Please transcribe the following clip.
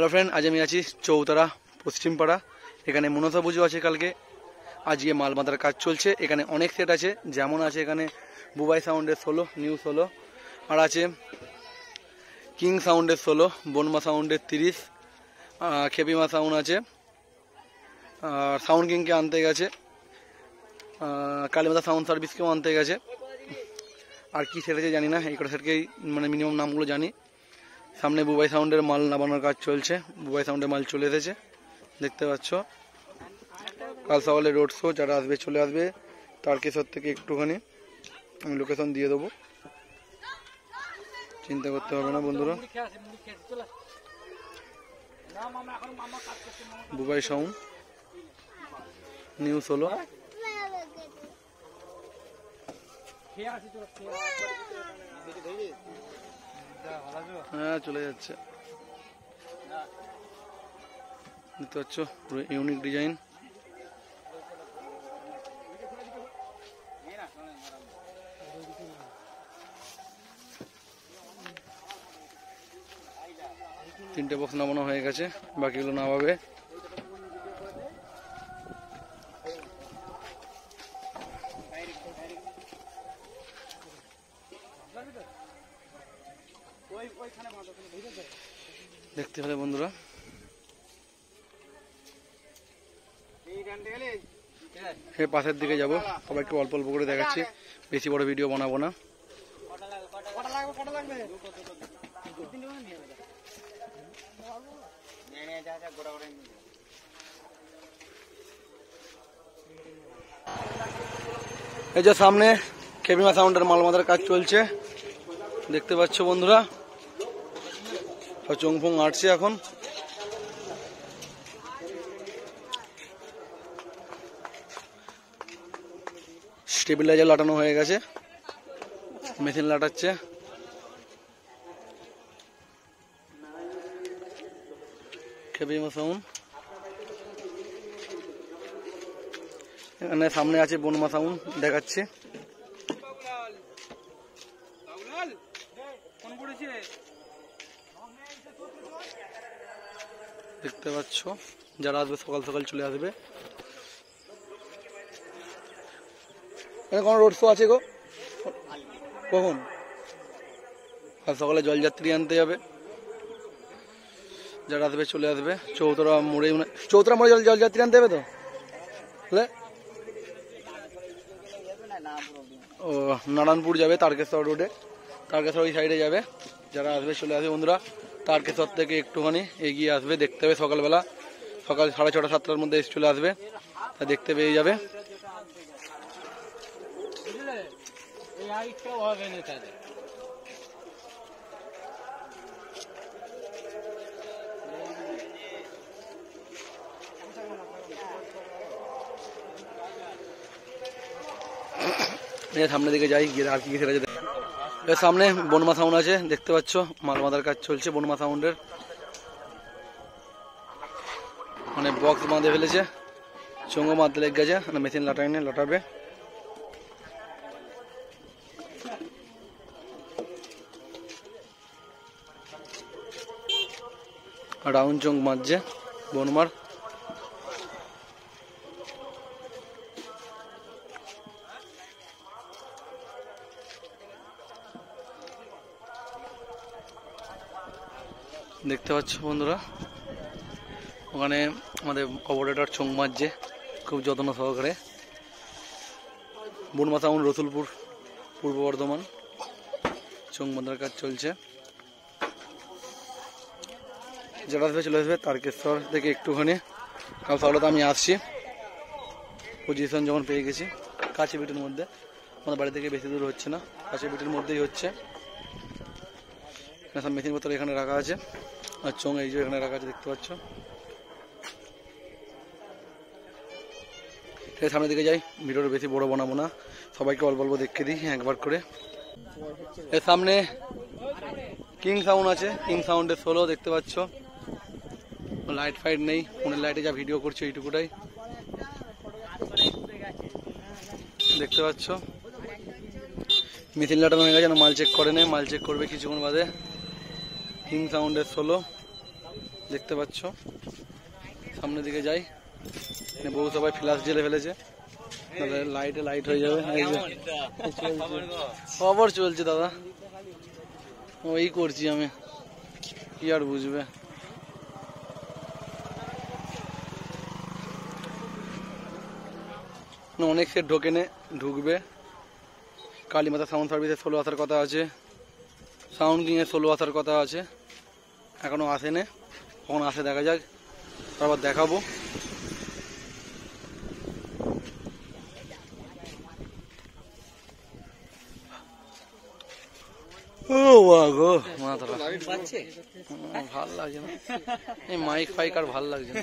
Hello friend, আজ আমি আছি চৌতারা পশ্চিমপাড়া। এখানে মনসা পুজো আছে কালকে। আজকে মাল বাঁধার কাজ চলছে। এখানে অনেক সেট আছে, যেমন আছে এখানে বুবাই সাউন্ডের 16, নিউ 16, আর আছে কিং সাউন্ডের 16, বনমা সাউন্ডের 30, খেপিমা সাউন্ড আছে, আর সাউন্ড কিংকে আনতে গেছে, কালীমাতা সাউন্ড সার্ভিসকেও আনতে গেছে। আর কি সেট আছে জানি না, এই কটা সেটকেই মানে মিনিমাম নামগুলো জানি। সামনে বুবাই সাউন্ডের মাল নামানোর কাজ চলছে। বুবাই সাউন্ডের মাল চলে এসেছে, দেখতে পাচ্ছ। কাল সকালে রোড শো, যারা আসবে চলে আসবে। তারকেশ্বর থেকে একটুখানি আমি লোকেশন দিয়ে দেবো, চিন্তা করতে হবে না বন্ধুরা। Bubai sound new 16। হ্যাঁ, চলে যাচ্ছে, দেখতে পাচ্ছ, পুরো ইউনিক ডিজাইন। তিনটে বক্স নামানো হয়ে গেছে, বাকিগুলো নামাবে। দেখতে পেলে বন্ধুরা, এই পাশের দিকে যাব, সবাইকে অল্প অল্প করে দেখাচ্ছি, বেশি বড় ভিডিও বানাবো না। এই যে সামনে খেপিমা সাউন্ডের মাল বাঁধার কাজ চলছে, দেখতে পাচ্ছ বন্ধুরা। চোংফোং আটছে এখন। স্টেবিলাইজার লাটানো হয়ে গেছে, মেশিন লাটাচ্ছে। খেপিমা সাউন্ড। এখানে সামনে আছে বনমা সাউন্ড, দেখাচ্ছে। দেখতে পাচ্ছ, যারা আসবে সকাল সকাল চলে আসবে। এখানে কোনো রোড শো আছে গো? কখন? কাল সকালে জলযাত্রী আনতে যাবে, যারা আসবে চলে আসবে। চৌতরা মোড়ে জলযাত্রী আনতে হবে তো, ও নারায়ণপুর যাবে, তারকেশ্বর রোডে, তারকেশ্বর ওই সাইডে যাবে। যারা আসবে চলে আসবে বন্ধুরা। তারকেশ্বর থেকে একটুখানি এগিয়ে আসবে, দেখতে হবে সকালবেলা, সকাল 6:30 7টার মধ্যে এসে চলে আসবে, তা দেখতে পেয়ে যাবে। সামনের দিকে যাই, গিয়ে আর কি সেটা আছে। এর সামনে বনমা সাউন্ড আছে, দেখতে পাচ্ছ, মাল বাঁধার কাজ চলছে বনমা সাউন্ডের। মানে বক্স বাঁধে ফেলেছে, চোঙও বাঁধতে লেগে গেছে, মানে মেশিন লাটাবে। রাউন্ড চোঙ বাঁধছে বনমার। দেখতে পাচ্ছ বন্ধুরা, ওখানে আমাদের অপারেটর চোঙ মারছে খুব যত্ন সহকারে। বনমা সাউন্ড, রসুলপুর, পূর্ব বর্ধমান, চোঙ বাঁধার কাজ চলছে। যারা আসবে চলে আসবে তারকেশ্বর থেকে একটুখানি। কাল সকালে তো আমি আসছি, পজিশন যখন পেয়ে গেছি, কাছে বিটির মধ্যে, আমাদের বাড়ি থেকে বেশি দূর হচ্ছে না, কাছে বিটির মধ্যেই হচ্ছে। সব মেশিন পত্র এখানে রাখা আছে, আর চোঙ এই যে এখানে রাখা আছে, দেখতে পাচ্ছ। সামনের দিকে যাই, ভিডিওটা বেশি বড় বানাবো না, সবাইকে অল্প অল্প দেখে দিই একবার করে। এর সামনে কিং সাউন্ড আছে, কিং সাউন্ডের 16, দেখতে পাচ্ছ। লাইট ফাইট নেই, ফোনের লাইটে যা ভিডিও করছে এইটুকুটাই, দেখতে পাচ্ছ। মেশিন লাটানো হয়ে গেছে, মাল চেক করে নেই, মাল চেক করবে কিছুক্ষণ বাদে। কিং সাউন্ডের 16 দেখতে পাচ্ছ। সামনের দিকে যাই, বউ সবাই ফ্ল্যাশ জেলে ফেলেছে, লাইটে লাইট হয়ে যাবে। খবর চলছে দাদা, ওই করছি আমি, কি আর বুঝবে। অনেক সেট ঢোকেনে ঢুকবে। কালীমাতা সাউন্ড সার্ভিসে 16 আসার কথা আছে, সাউন্ড কিংয়ে 16 আসার কথা আছে, এখনো আসেনি। কখন আসে দেখা যাক, তারপর দেখাবো। ও গো মাথাটা ভাল লাগছে না, এই মাইক ফাইক আর ভাল লাগছে না।